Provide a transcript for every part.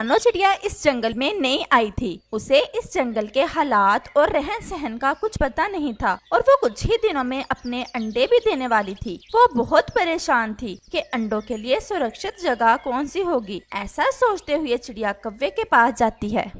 रानो चिड़िया इस जंगल में नई आई थी। उसे इस जंगल के हालात और रहन सहन का कुछ पता नहीं था और वो कुछ ही दिनों में अपने अंडे भी देने वाली थी। वो बहुत परेशान थी कि अंडों के लिए सुरक्षित जगह कौन सी होगी। ऐसा सोचते हुए चिड़िया कौवे के पास जाती है।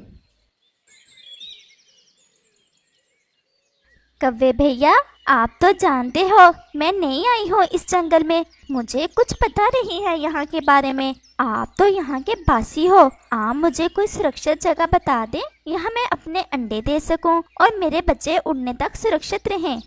कौवे भैया, आप तो जानते हो मैं नई आई हूँ इस जंगल में, मुझे कुछ पता नहीं है यहाँ के बारे में। आप तो यहाँ के बासी हो, आप मुझे कोई सुरक्षित जगह बता दें, यहाँ मैं अपने अंडे दे सकूं और मेरे बच्चे उड़ने तक सुरक्षित रहें।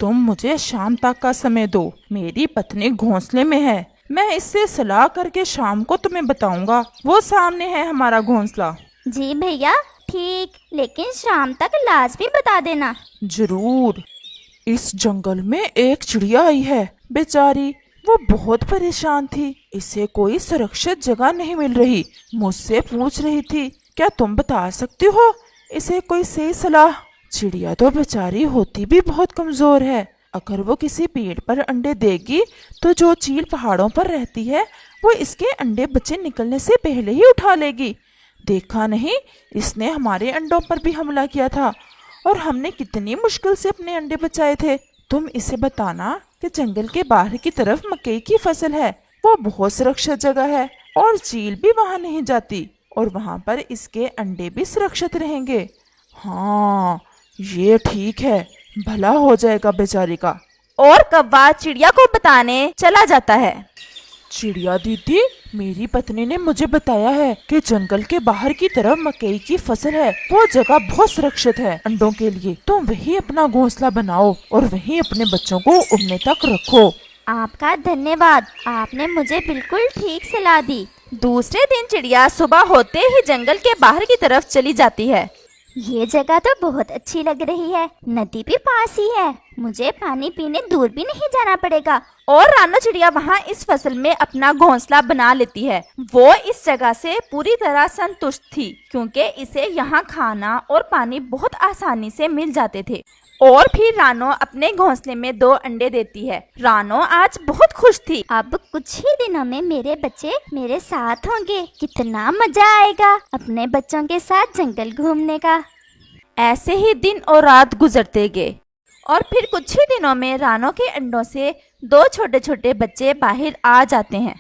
तुम मुझे शाम तक का समय दो। मेरी पत्नी घोंसले में है, मैं इससे सलाह करके शाम को तुम्हें बताऊंगा। वो सामने है हमारा घोंसला। जी भैया ठीक, लेकिन शाम तक लाजमी बता देना। जरूर। इस जंगल में एक चिड़िया आई है, बेचारी वो बहुत परेशान थी। इसे कोई सुरक्षित जगह नहीं मिल रही। मुझसे पूछ रही थी, क्या तुम बता सकती हो इसे कोई सही सलाह? चिड़िया तो बेचारी होती भी बहुत कमजोर है। अगर वो किसी पेड़ पर अंडे देगी तो जो चील पहाड़ों पर रहती है वो इसके अंडे बच्चे निकलने से पहले ही उठा लेगी। देखा नहीं, इसने हमारे अंडों पर भी हमला किया था और हमने कितनी मुश्किल से अपने अंडे बचाए थे। तुम इसे बताना कि जंगल के बाहर की तरफ मकई की फसल है, वो बहुत सुरक्षित जगह है और चील भी वहां नहीं जाती और वहां पर इसके अंडे भी सुरक्षित रहेंगे। हाँ, ये ठीक है, भला हो जाएगा बेचारी का। और कौवा चिड़िया को बताने चला जाता है। चिड़िया दीदी, मेरी पत्नी ने मुझे बताया है कि जंगल के बाहर की तरफ मकई की फसल है, वो जगह बहुत सुरक्षित है अंडों के लिए। तुम वहीं अपना घोंसला बनाओ और वहीं अपने बच्चों को उड़ने तक रखो। आपका धन्यवाद, आपने मुझे बिल्कुल ठीक सलाह दी। दूसरे दिन चिड़िया सुबह होते ही जंगल के बाहर की तरफ चली जाती है। ये जगह तो बहुत अच्छी लग रही है, नदी भी पास ही है, मुझे पानी पीने दूर भी नहीं जाना पड़ेगा। और रानो चिड़िया वहाँ इस फसल में अपना घोंसला बना लेती है। वो इस जगह से पूरी तरह संतुष्ट थी क्योंकि इसे यहाँ खाना और पानी बहुत आसानी से मिल जाते थे। और फिर रानो अपने घोंसले में 2 अंडे देती है। रानो आज बहुत खुश थी। अब कुछ ही दिनों में मेरे बच्चे मेरे साथ होंगे, कितना मजा आएगा अपने बच्चों के साथ जंगल घूमने का। ऐसे ही दिन और रात गुजरते गए और फिर कुछ ही दिनों में रानो के अंडों से 2 छोटे छोटे बच्चे बाहर आ जाते हैं।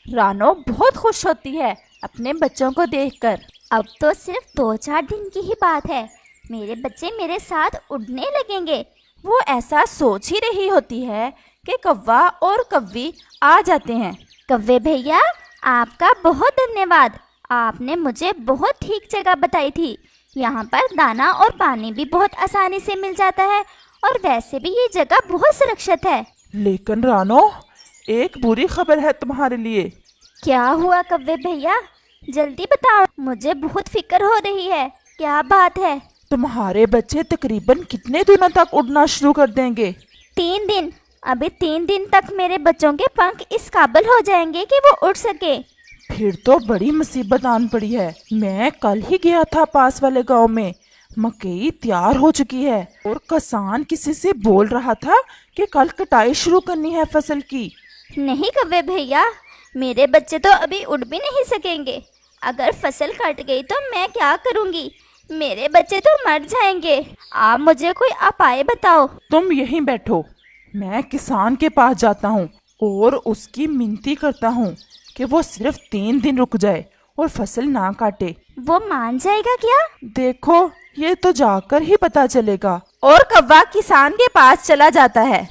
रानो बहुत खुश होती है अपने बच्चों को देखकर। अब तो सिर्फ 2-4 दिन की ही बात है, मेरे बच्चे मेरे साथ उड़ने लगेंगे। वो ऐसा सोच ही रही होती है कि कौवा और कौवी आ जाते हैं। कौवे भैया, आपका बहुत धन्यवाद, आपने मुझे बहुत ठीक जगह बताई थी। यहाँ पर दाना और पानी भी बहुत आसानी से मिल जाता है और वैसे भी ये जगह बहुत सुरक्षित है। लेकिन रानो, एक बुरी खबर है तुम्हारे लिए। क्या हुआ कौवे भैया, जल्दी बताओ, मुझे बहुत फिक्र हो रही है। क्या बात है? तुम्हारे बच्चे तकरीबन कितने दिनों तक उड़ना शुरू कर देंगे? 3 दिन। अभी 3 दिन तक मेरे बच्चों के पंख इस काबिल हो जाएंगे कि वो उड़ सके। फिर तो बड़ी मुसीबत आन पड़ी है। मैं कल ही गया था पास वाले गांव में, मकई तैयार हो चुकी है और किसान किसी से बोल रहा था कि कल कटाई शुरू करनी है फसल की। नहीं कौवे भैया, मेरे बच्चे तो अभी उड़ भी नहीं सकेंगे। अगर फसल कट गई तो मैं क्या करूँगी? मेरे बच्चे तो मर जाएंगे। आप मुझे कोई उपाय बताओ। तुम यहीं बैठो, मैं किसान के पास जाता हूँ और उसकी मिन्नती करता हूँ कि वो सिर्फ 3 दिन रुक जाए और फसल ना काटे। वो मान जाएगा क्या? देखो, ये तो जाकर ही पता चलेगा। और कौवा किसान के पास चला जाता है।